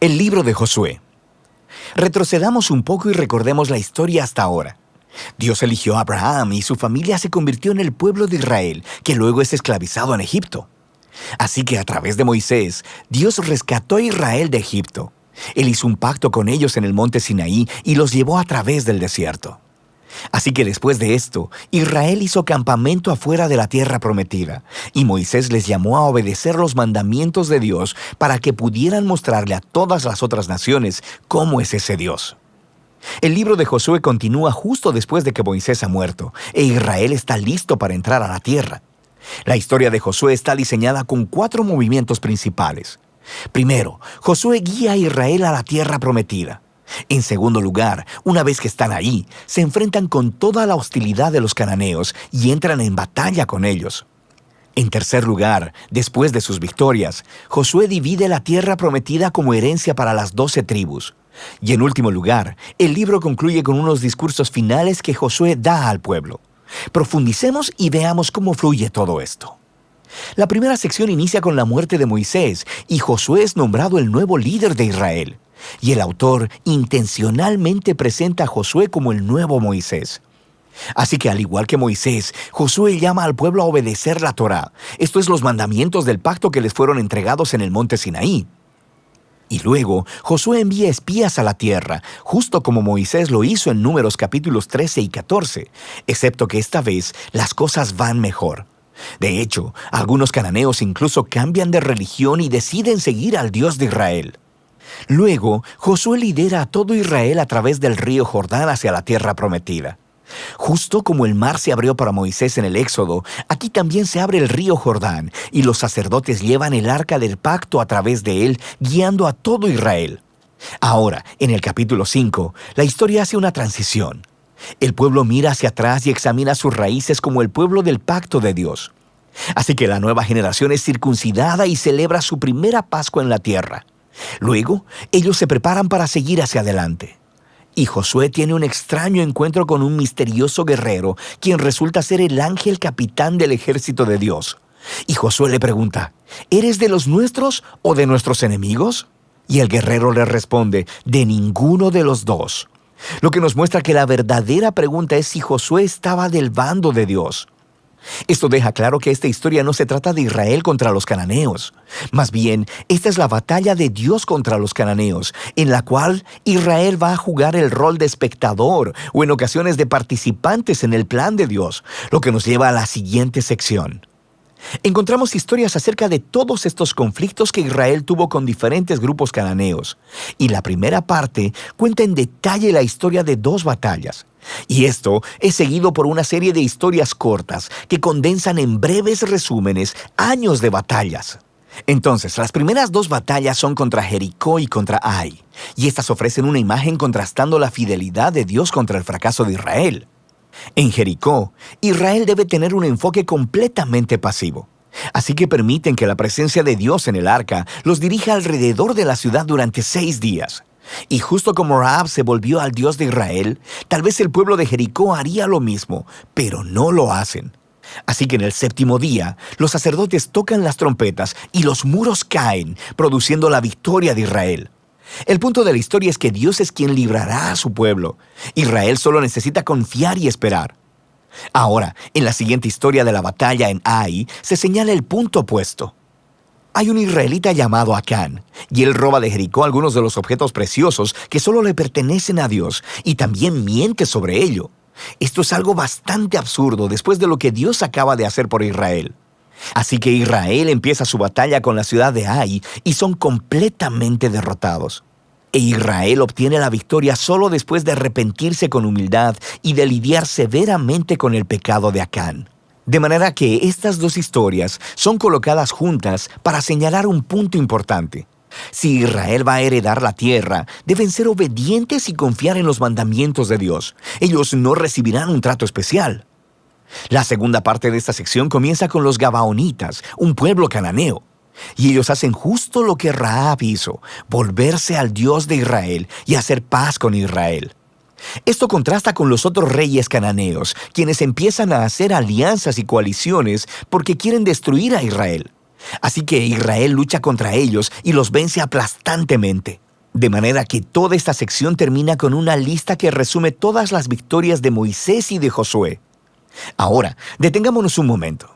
El libro de Josué. Retrocedamos un poco y recordemos la historia hasta ahora. Dios eligió a Abraham y su familia se convirtió en el pueblo de Israel, que luego es esclavizado en Egipto. Así que a través de Moisés, Dios rescató a Israel de Egipto. Él hizo un pacto con ellos en el monte Sinaí y los llevó a través del desierto. Así que después de esto, Israel hizo campamento afuera de la tierra prometida, y Moisés les llamó a obedecer los mandamientos de Dios para que pudieran mostrarle a todas las otras naciones cómo es ese Dios. El libro de Josué continúa justo después de que Moisés ha muerto, e Israel está listo para entrar a la tierra. La historia de Josué está diseñada con 4 movimientos principales. Primero, Josué guía a Israel a la tierra prometida. En segundo lugar, una vez que están ahí, se enfrentan con toda la hostilidad de los cananeos y entran en batalla con ellos. En tercer lugar, después de sus victorias, Josué divide la tierra prometida como herencia para las 12 tribus. Y en último lugar, el libro concluye con unos discursos finales que Josué da al pueblo. Profundicemos y veamos cómo fluye todo esto. La primera sección inicia con la muerte de Moisés y Josué es nombrado el nuevo líder de Israel. Y el autor intencionalmente presenta a Josué como el nuevo Moisés. Así que al igual que Moisés, Josué llama al pueblo a obedecer la Torá. Esto es los mandamientos del pacto que les fueron entregados en el monte Sinaí. Y luego, Josué envía espías a la tierra, justo como Moisés lo hizo en Números capítulos 13 y 14, excepto que esta vez las cosas van mejor. De hecho, algunos cananeos incluso cambian de religión y deciden seguir al Dios de Israel. Luego, Josué lidera a todo Israel a través del río Jordán hacia la tierra prometida. Justo como el mar se abrió para Moisés en el Éxodo, aquí también se abre el río Jordán y los sacerdotes llevan el arca del pacto a través de él, guiando a todo Israel. Ahora, en el capítulo 5, la historia hace una transición. El pueblo mira hacia atrás y examina sus raíces como el pueblo del pacto de Dios. Así que la nueva generación es circuncidada y celebra su primera Pascua en la tierra. Luego, ellos se preparan para seguir hacia adelante. Y Josué tiene un extraño encuentro con un misterioso guerrero, quien resulta ser el ángel capitán del ejército de Dios. Y Josué le pregunta, ¿eres de los nuestros o de nuestros enemigos? Y el guerrero le responde, de ninguno de los dos. Lo que nos muestra que la verdadera pregunta es si Josué estaba del bando de Dios. Esto deja claro que esta historia no se trata de Israel contra los cananeos. Más bien, esta es la batalla de Dios contra los cananeos, en la cual Israel va a jugar el rol de espectador o en ocasiones de participantes en el plan de Dios, lo que nos lleva a la siguiente sección. Encontramos historias acerca de todos estos conflictos que Israel tuvo con diferentes grupos cananeos, y la primera parte cuenta en detalle la historia de 2 batallas. Y esto es seguido por una serie de historias cortas que condensan en breves resúmenes años de batallas. Entonces, las primeras 2 batallas son contra Jericó y contra Ai, y estas ofrecen una imagen contrastando la fidelidad de Dios contra el fracaso de Israel. En Jericó, Israel debe tener un enfoque completamente pasivo. Así que permiten que la presencia de Dios en el arca los dirija alrededor de la ciudad durante 6 días. Y justo como Rahab se volvió al Dios de Israel, tal vez el pueblo de Jericó haría lo mismo, pero no lo hacen. Así que en el 7º día, los sacerdotes tocan las trompetas y los muros caen, produciendo la victoria de Israel. El punto de la historia es que Dios es quien librará a su pueblo. Israel solo necesita confiar y esperar. Ahora, en la siguiente historia de la batalla en Ai, se señala el punto opuesto. Hay un israelita llamado Acán, y él roba de Jericó algunos de los objetos preciosos que solo le pertenecen a Dios, y también miente sobre ello. Esto es algo bastante absurdo después de lo que Dios acaba de hacer por Israel. Así que Israel empieza su batalla con la ciudad de Ai y son completamente derrotados. E Israel obtiene la victoria solo después de arrepentirse con humildad y de lidiar severamente con el pecado de Acán. De manera que estas 2 historias son colocadas juntas para señalar un punto importante. Si Israel va a heredar la tierra, deben ser obedientes y confiar en los mandamientos de Dios. Ellos no recibirán un trato especial. La segunda parte de esta sección comienza con los Gabaonitas, un pueblo cananeo. Y ellos hacen justo lo que Rahab hizo, volverse al Dios de Israel y hacer paz con Israel. Esto contrasta con los otros reyes cananeos, quienes empiezan a hacer alianzas y coaliciones porque quieren destruir a Israel. Así que Israel lucha contra ellos y los vence aplastantemente. De manera que toda esta sección termina con una lista que resume todas las victorias de Moisés y de Josué. Ahora, detengámonos un momento,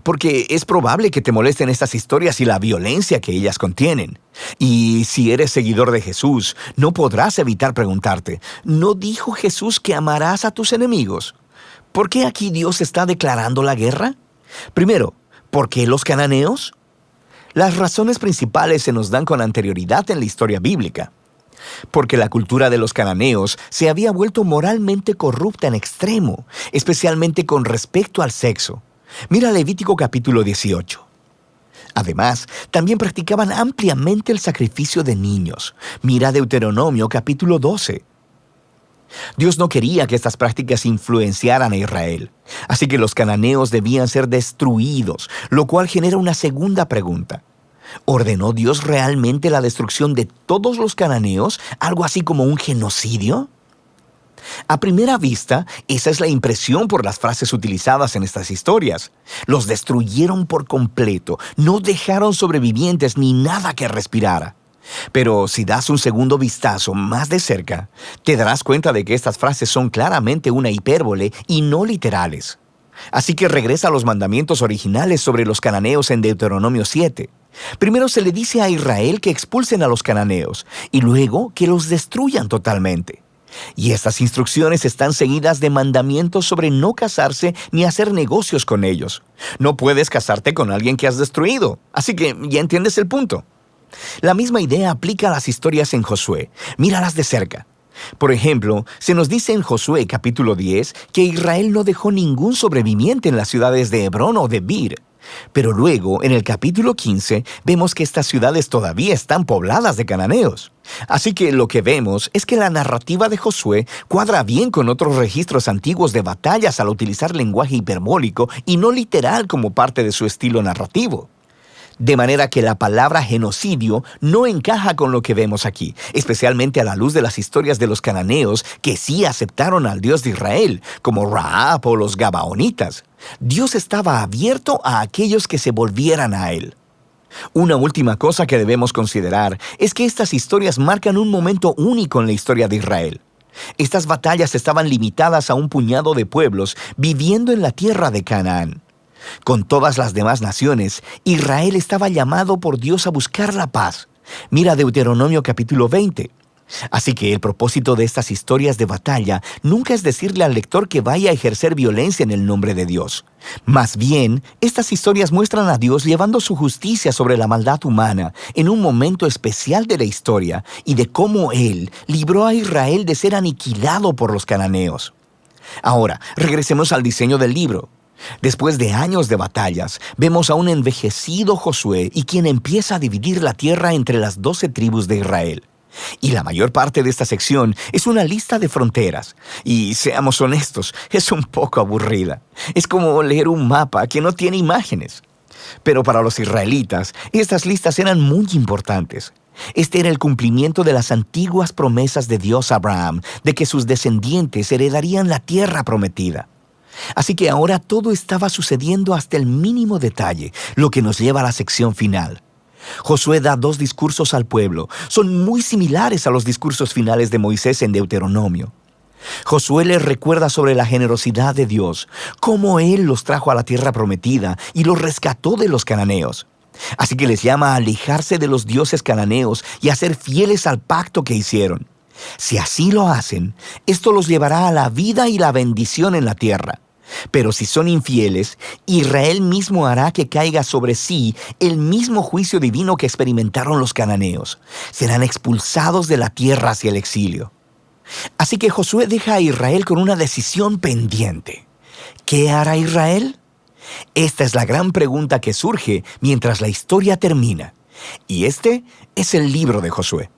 porque es probable que te molesten estas historias y la violencia que ellas contienen. Y si eres seguidor de Jesús, no podrás evitar preguntarte, ¿no dijo Jesús que amarás a tus enemigos? ¿Por qué aquí Dios está declarando la guerra? Primero, ¿por qué los cananeos? Las razones principales se nos dan con anterioridad en la historia bíblica. Porque la cultura de los cananeos se había vuelto moralmente corrupta en extremo, especialmente con respecto al sexo. Mira Levítico capítulo 18. Además, también practicaban ampliamente el sacrificio de niños. Mira Deuteronomio capítulo 12. Dios no quería que estas prácticas influenciaran a Israel, así que los cananeos debían ser destruidos, lo cual genera una segunda pregunta. ¿Ordenó Dios realmente la destrucción de todos los cananeos, algo así como un genocidio? A primera vista, esa es la impresión por las frases utilizadas en estas historias. Los destruyeron por completo, no dejaron sobrevivientes ni nada que respirara. Pero si das un segundo vistazo más de cerca, te darás cuenta de que estas frases son claramente una hipérbole y no literales. Así que regresa a los mandamientos originales sobre los cananeos en Deuteronomio 7. Primero se le dice a Israel que expulsen a los cananeos y luego que los destruyan totalmente. Y estas instrucciones están seguidas de mandamientos sobre no casarse ni hacer negocios con ellos. No puedes casarte con alguien que has destruido, así que ya entiendes el punto. La misma idea aplica a las historias en Josué. Míralas de cerca. Por ejemplo, se nos dice en Josué capítulo 10 que Israel no dejó ningún sobreviviente en las ciudades de Hebrón o de Bir. Pero luego, en el capítulo 15, vemos que estas ciudades todavía están pobladas de cananeos. Así que lo que vemos es que la narrativa de Josué cuadra bien con otros registros antiguos de batallas al utilizar lenguaje hiperbólico y no literal como parte de su estilo narrativo. De manera que la palabra genocidio no encaja con lo que vemos aquí, especialmente a la luz de las historias de los cananeos que sí aceptaron al Dios de Israel, como Rahab o los Gabaonitas. Dios estaba abierto a aquellos que se volvieran a Él. Una última cosa que debemos considerar es que estas historias marcan un momento único en la historia de Israel. Estas batallas estaban limitadas a un puñado de pueblos viviendo en la tierra de Canaán. Con todas las demás naciones, Israel estaba llamado por Dios a buscar la paz. Mira Deuteronomio capítulo 20. Así que el propósito de estas historias de batalla nunca es decirle al lector que vaya a ejercer violencia en el nombre de Dios. Más bien, estas historias muestran a Dios llevando su justicia sobre la maldad humana en un momento especial de la historia y de cómo Él libró a Israel de ser aniquilado por los cananeos. Ahora, regresemos al diseño del libro. Después de años de batallas, vemos a un envejecido Josué y quien empieza a dividir la tierra entre las 12 tribus de Israel. Y la mayor parte de esta sección es una lista de fronteras. Y seamos honestos, es un poco aburrida. Es como leer un mapa que no tiene imágenes. Pero para los israelitas, estas listas eran muy importantes. Este era el cumplimiento de las antiguas promesas de Dios a Abraham, de que sus descendientes heredarían la tierra prometida. Así que ahora todo estaba sucediendo hasta el mínimo detalle, lo que nos lleva a la sección final. Josué da 2 discursos al pueblo. Son muy similares a los discursos finales de Moisés en Deuteronomio. Josué les recuerda sobre la generosidad de Dios, cómo Él los trajo a la tierra prometida y los rescató de los cananeos. Así que les llama a alejarse de los dioses cananeos y a ser fieles al pacto que hicieron. Si así lo hacen, esto los llevará a la vida y la bendición en la tierra. Pero si son infieles, Israel mismo hará que caiga sobre sí el mismo juicio divino que experimentaron los cananeos. Serán expulsados de la tierra hacia el exilio. Así que Josué deja a Israel con una decisión pendiente. ¿Qué hará Israel? Esta es la gran pregunta que surge mientras la historia termina. Y este es el libro de Josué.